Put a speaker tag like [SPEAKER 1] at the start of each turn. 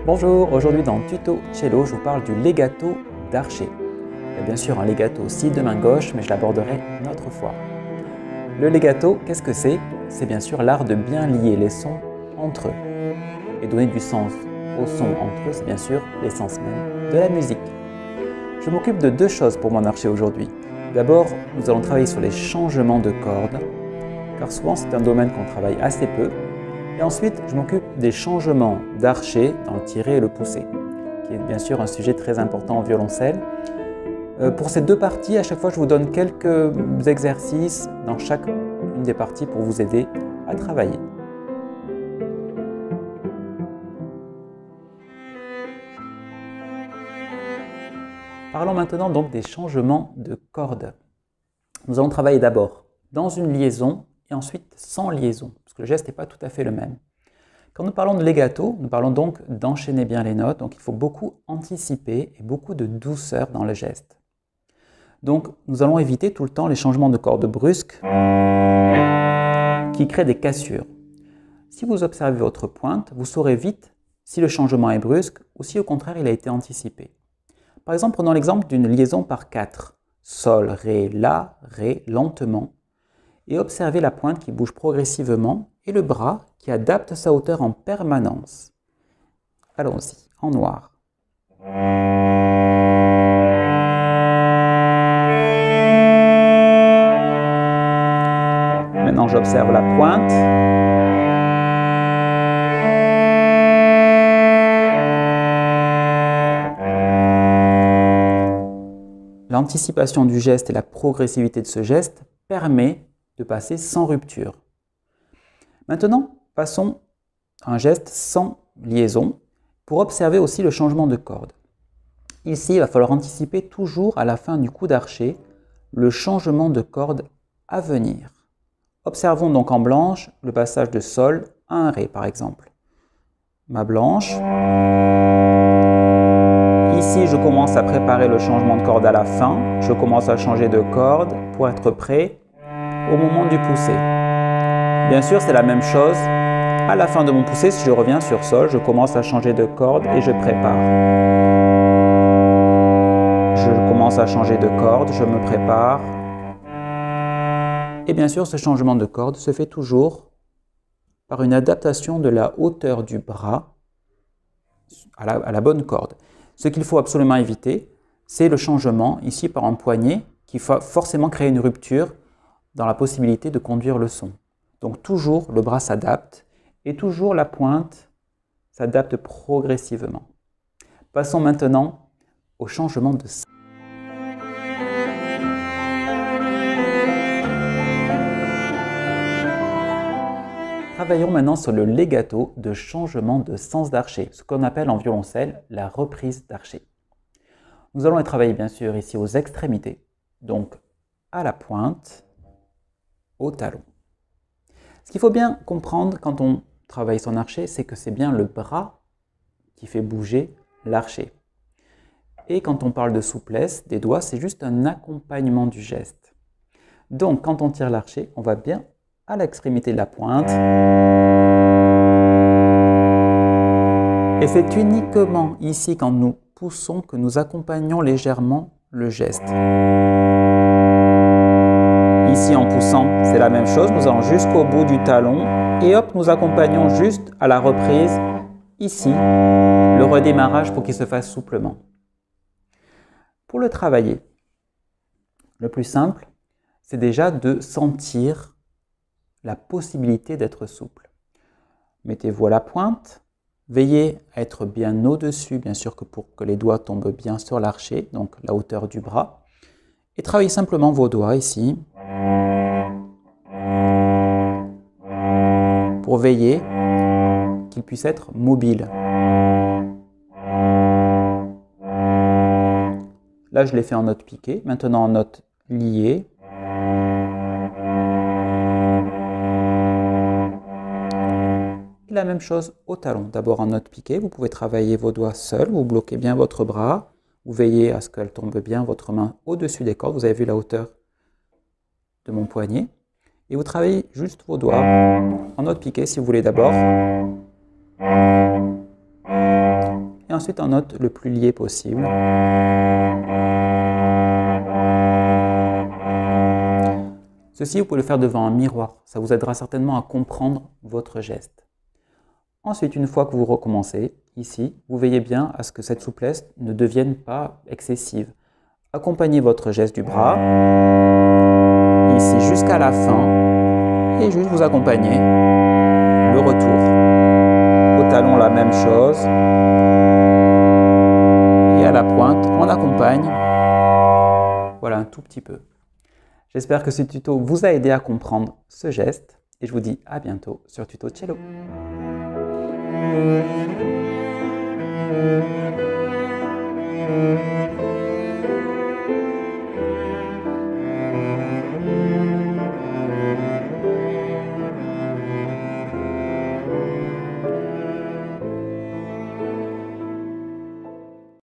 [SPEAKER 1] Bonjour, aujourd'hui dans Tuto Cello, je vous parle du legato d'archer. Il y a bien sûr un legato aussi de main gauche, mais je l'aborderai une autre fois. Le legato, qu'est-ce que c'est? C'est bien sûr l'art de bien lier les sons entre eux et donner du sens aux sons entre eux, c'est bien sûr l'essence même de la musique. Je m'occupe de deux choses pour mon archer aujourd'hui. D'abord, nous allons travailler sur les changements de cordes, car souvent c'est un domaine qu'on travaille assez peu. Et ensuite, je m'occupe des changements d'archer dans le tiré et le poussé, qui est bien sûr un sujet très important au violoncelle. Pour ces deux parties, à chaque fois, je vous donne quelques exercices dans chacune des parties pour vous aider à travailler. Parlons maintenant donc des changements de cordes. Nous allons travailler d'abord dans une liaison et ensuite sans liaison, parce que le geste n'est pas tout à fait le même. Quand nous parlons de legato, nous parlons donc d'enchaîner bien les notes, donc il faut beaucoup anticiper et beaucoup de douceur dans le geste. Donc nous allons éviter tout le temps les changements de cordes brusques qui créent des cassures. Si vous observez votre pointe, vous saurez vite si le changement est brusque ou si au contraire il a été anticipé. Par exemple, prenons l'exemple d'une liaison par 4. Sol, Ré, La, Ré, lentement. Et observez la pointe qui bouge progressivement et le bras qui adapte sa hauteur en permanence. Allons-y, en noir. Maintenant, j'observe la pointe. L'anticipation du geste et la progressivité de ce geste permet de passer sans rupture. Maintenant, passons à un geste sans liaison pour observer aussi le changement de corde. Ici, il va falloir anticiper toujours à la fin du coup d'archer le changement de corde à venir. Observons donc en blanche le passage de Sol à un Ré par exemple. Ma blanche. Ici, je commence à préparer le changement de corde à la fin. Je commence à changer de corde pour être prêt au moment du poussé. Bien sûr, c'est la même chose. À la fin de mon poussé, si je reviens sur Sol, je commence à changer de corde et je prépare. Je commence à changer de corde, je me prépare. Et bien sûr, ce changement de corde se fait toujours par une adaptation de la hauteur du bras à la bonne corde. Ce qu'il faut absolument éviter, c'est le changement ici par un poignet qui va forcément créer une rupture dans la possibilité de conduire le son. Donc toujours le bras s'adapte et toujours la pointe s'adapte progressivement. Passons maintenant au changement de sens. Travaillons maintenant sur le legato de changement de sens d'archer, ce qu'on appelle en violoncelle la reprise d'archer. Nous allons les travailler bien sûr ici aux extrémités, donc à la pointe, au talon. Ce qu'il faut bien comprendre quand on travaille son archer, c'est que c'est bien le bras qui fait bouger l'archer. Et quand on parle de souplesse des doigts, c'est juste un accompagnement du geste. Donc quand on tire l'archer, on va bien à l'extrémité de la pointe. Et c'est uniquement ici, quand nous poussons, que nous accompagnons légèrement le geste. Ici, en poussant, c'est la même chose. Nous allons jusqu'au bout du talon et hop, nous accompagnons juste à la reprise, ici, le redémarrage pour qu'il se fasse souplement. Pour le travailler, le plus simple, c'est déjà de sentir la possibilité d'être souple. Mettez-vous à la pointe, veillez à être bien au-dessus, bien sûr que pour que les doigts tombent bien sur l'archer, donc la hauteur du bras, et travaillez simplement vos doigts ici, pour veiller qu'ils puissent être mobiles. Là, je l'ai fait en note piquée, maintenant en note liée. La même chose au talon. D'abord en note piquée, vous pouvez travailler vos doigts seuls, vous bloquez bien votre bras, vous veillez à ce qu'elle tombe bien votre main au-dessus des cordes. Vous avez vu la hauteur de mon poignet. Et vous travaillez juste vos doigts en note piquée si vous voulez d'abord. Et ensuite en note le plus lié possible. Ceci, vous pouvez le faire devant un miroir. Ça vous aidera certainement à comprendre votre geste. Ensuite, une fois que vous recommencez, ici, vous veillez bien à ce que cette souplesse ne devienne pas excessive. Accompagnez votre geste du bras, ici jusqu'à la fin, et juste vous accompagnez le retour. Au talon, la même chose. Et à la pointe, on accompagne, voilà, un tout petit peu. J'espère que ce tuto vous a aidé à comprendre ce geste, et je vous dis à bientôt sur Tuto Cello.